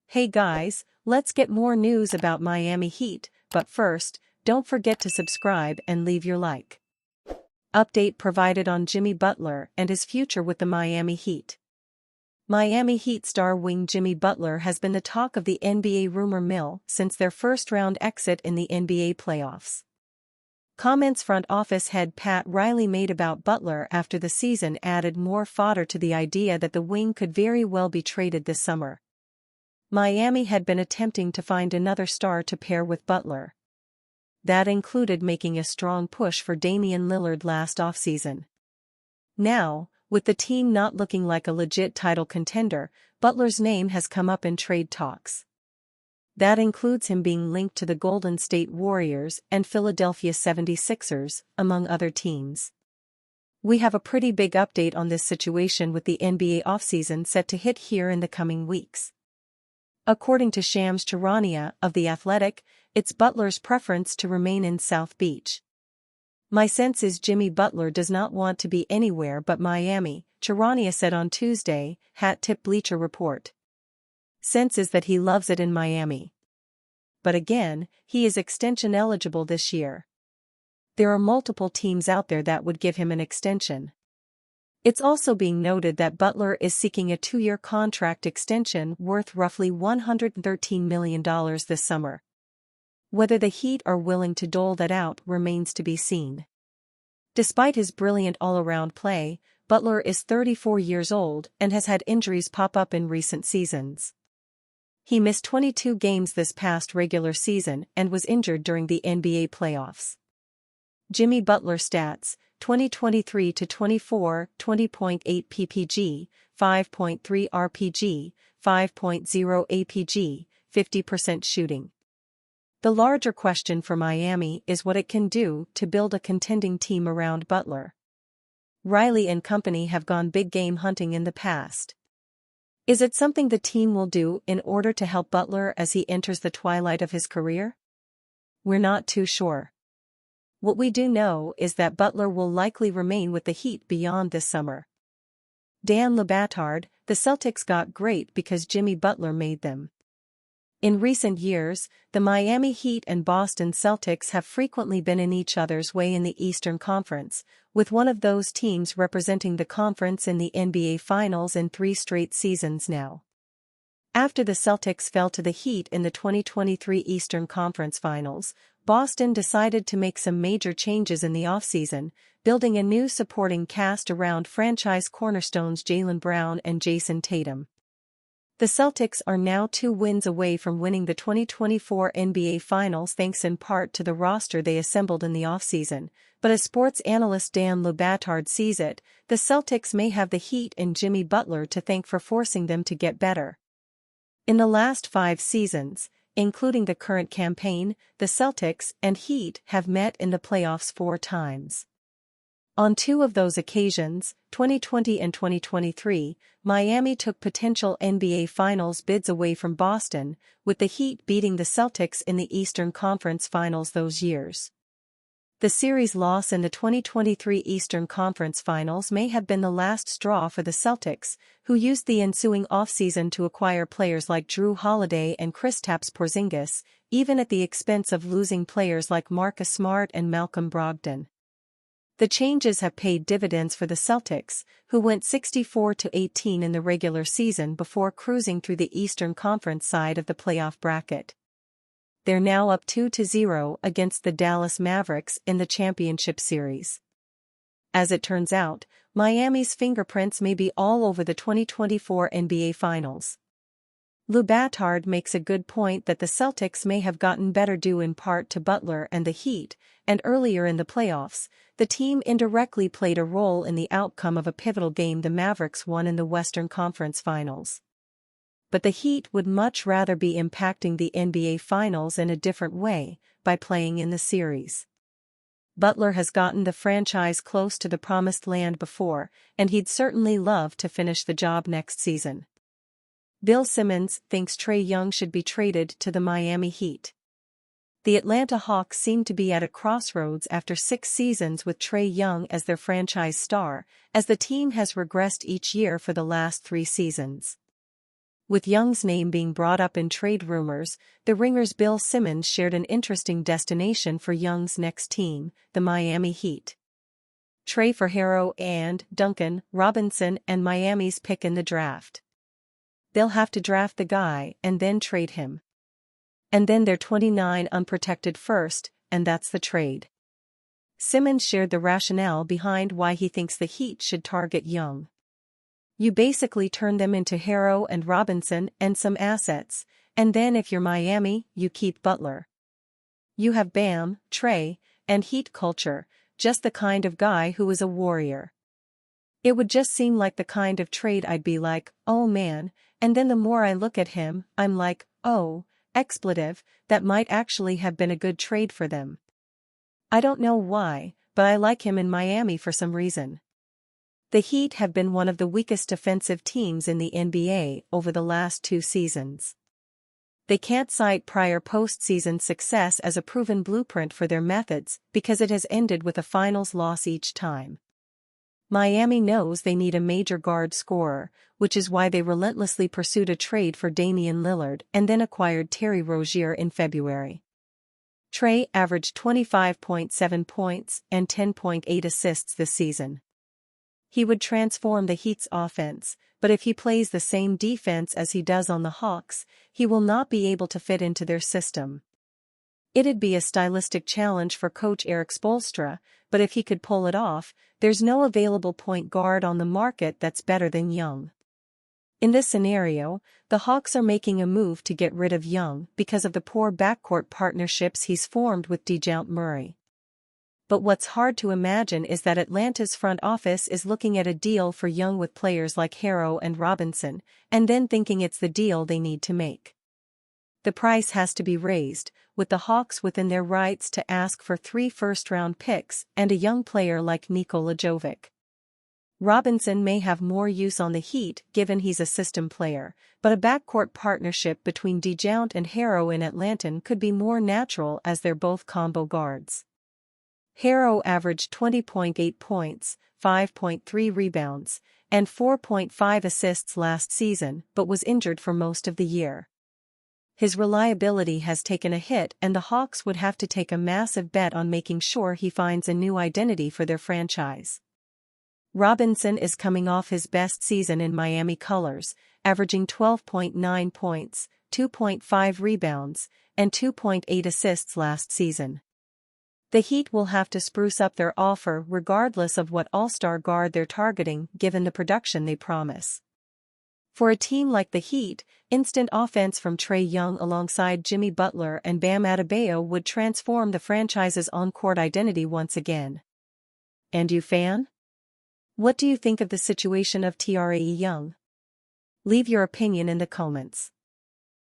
Hey guys, let's get more news about Miami Heat, but first, don't forget to subscribe and leave your like. Update provided on Jimmy Butler and his future with the Miami Heat. Miami Heat star wing Jimmy Butler has been the talk of the NBA rumor mill since their first-round exit in the NBA playoffs. Comments front office head Pat Riley made about Butler after the season added more fodder to the idea that the wing could very well be traded this summer. Miami had been attempting to find another star to pair with Butler. That included making a strong push for Damian Lillard last offseason. Now, with the team not looking like a legit title contender, Butler's name has come up in trade talks. That includes him being linked to the Golden State Warriors and Philadelphia 76ers, among other teams. We have a pretty big update on this situation with the NBA offseason set to hit here in the coming weeks. According to Shams Charania of The Athletic, it's Butler's preference to remain in South Beach. "My sense is Jimmy Butler does not want to be anywhere but Miami," Charania said on Tuesday, Hat Tip Bleacher Report. "Sense is that he loves it in Miami. But again, he is extension eligible this year. There are multiple teams out there that would give him an extension." It's also being noted that Butler is seeking a 2-year contract extension worth roughly $113 million this summer. Whether the Heat are willing to dole that out remains to be seen. Despite his brilliant all-around play, Butler is 34 years old and has had injuries pop up in recent seasons. He missed 22 games this past regular season and was injured during the NBA playoffs. Jimmy Butler stats: 2023-24, 20.8 ppg, 5.3 rpg, 5.0 apg, 50% shooting. The larger question for Miami is what it can do to build a contending team around Butler. Riley and company have gone big game hunting in the past. Is it something the team will do in order to help Butler as he enters the twilight of his career? We're not too sure. What we do know is that Butler will likely remain with the Heat beyond this summer. Dan Le Batard: "The Celtics got great because Jimmy Butler made them." In recent years, the Miami Heat and Boston Celtics have frequently been in each other's way in the Eastern Conference, with one of those teams representing the conference in the NBA Finals in 3 straight seasons now. After the Celtics fell to the Heat in the 2023 Eastern Conference Finals, Boston decided to make some major changes in the offseason, building a new supporting cast around franchise cornerstones Jaylen Brown and Jason Tatum. The Celtics are now 2 wins away from winning the 2024 NBA Finals thanks in part to the roster they assembled in the offseason, but as sports analyst Dan Le Batard sees it, the Celtics may have the Heat and Jimmy Butler to thank for forcing them to get better. In the last 5 seasons, including the current campaign, the Celtics and Heat have met in the playoffs 4 times. On 2 of those occasions, 2020 and 2023, Miami took potential NBA Finals bids away from Boston, with the Heat beating the Celtics in the Eastern Conference Finals those years. The series loss in the 2023 Eastern Conference Finals may have been the last straw for the Celtics, who used the ensuing offseason to acquire players like Jrue Holiday and Kristaps Porzingis, even at the expense of losing players like Marcus Smart and Malcolm Brogdon. The changes have paid dividends for the Celtics, who went 64-18 in the regular season before cruising through the Eastern Conference side of the playoff bracket. They're now up 2-0 against the Dallas Mavericks in the championship series. As it turns out, Miami's fingerprints may be all over the 2024 NBA Finals. Le Batard makes a good point that the Celtics may have gotten better due in part to Butler and the Heat, and earlier in the playoffs, the team indirectly played a role in the outcome of a pivotal game the Mavericks won in the Western Conference Finals. But the Heat would much rather be impacting the NBA Finals in a different way, by playing in the series. Butler has gotten the franchise close to the promised land before, and he'd certainly love to finish the job next season. Bill Simmons thinks Trey Young should be traded to the Miami Heat. The Atlanta Hawks seem to be at a crossroads after 6 seasons with Trey Young as their franchise star, as the team has regressed each year for the last 3 seasons. With Young's name being brought up in trade rumors, The Ringer's Bill Simmons shared an interesting destination for Young's next team, the Miami Heat. Trae for Harrow and Duncan Robinson and Miami's pick in the draft. They'll have to draft the guy and then trade him. And then their 29 unprotected first, and that's the trade. Simmons shared the rationale behind why he thinks the Heat should target Young. You basically turn them into Harrow and Robinson and some assets, and then if you're Miami, you keep Butler. You have Bam, Trae, and Heat culture, just the kind of guy who is a warrior. It would just seem like the kind of trade I'd be like, oh man, and then the more I look at him, I'm like, oh, expletive, that might actually have been a good trade for them. I don't know why, but I like him in Miami for some reason. The Heat have been one of the weakest defensive teams in the NBA over the last 2 seasons. They can't cite prior postseason success as a proven blueprint for their methods because it has ended with a finals loss each time. Miami knows they need a major guard scorer, which is why they relentlessly pursued a trade for Damian Lillard and then acquired Terry Rozier in February. Trae averaged 25.7 points and 10.8 assists this season. He would transform the Heat's offense, but if he plays the same defense as he does on the Hawks, he will not be able to fit into their system. It'd be a stylistic challenge for coach Erik Spoelstra, but if he could pull it off, there's no available point guard on the market that's better than Young. In this scenario, the Hawks are making a move to get rid of Young because of the poor backcourt partnerships he's formed with DeJounte Murray. But what's hard to imagine is that Atlanta's front office is looking at a deal for Young with players like Harrow and Robinson, and then thinking it's the deal they need to make. The price has to be raised, with the Hawks within their rights to ask for 3 first-round picks and a young player like Nikola Jovic. Robinson may have more use on the Heat given he's a system player, but a backcourt partnership between DeJounte and Harrow in Atlanta could be more natural as they're both combo guards. Harrow averaged 20.8 points, 5.3 rebounds, and 4.5 assists last season but was injured for most of the year. His reliability has taken a hit and the Hawks would have to take a massive bet on making sure he finds a new identity for their franchise. Robinson is coming off his best season in Miami colors, averaging 12.9 points, 2.5 rebounds, and 2.8 assists last season. The Heat will have to spruce up their offer regardless of what all-star guard they're targeting given the production they promise. For a team like the Heat, instant offense from Trey Young alongside Jimmy Butler and Bam Adebayo would transform the franchise's on-court identity once again. And you fan? What do you think of the situation of Trae Young? Leave your opinion in the comments.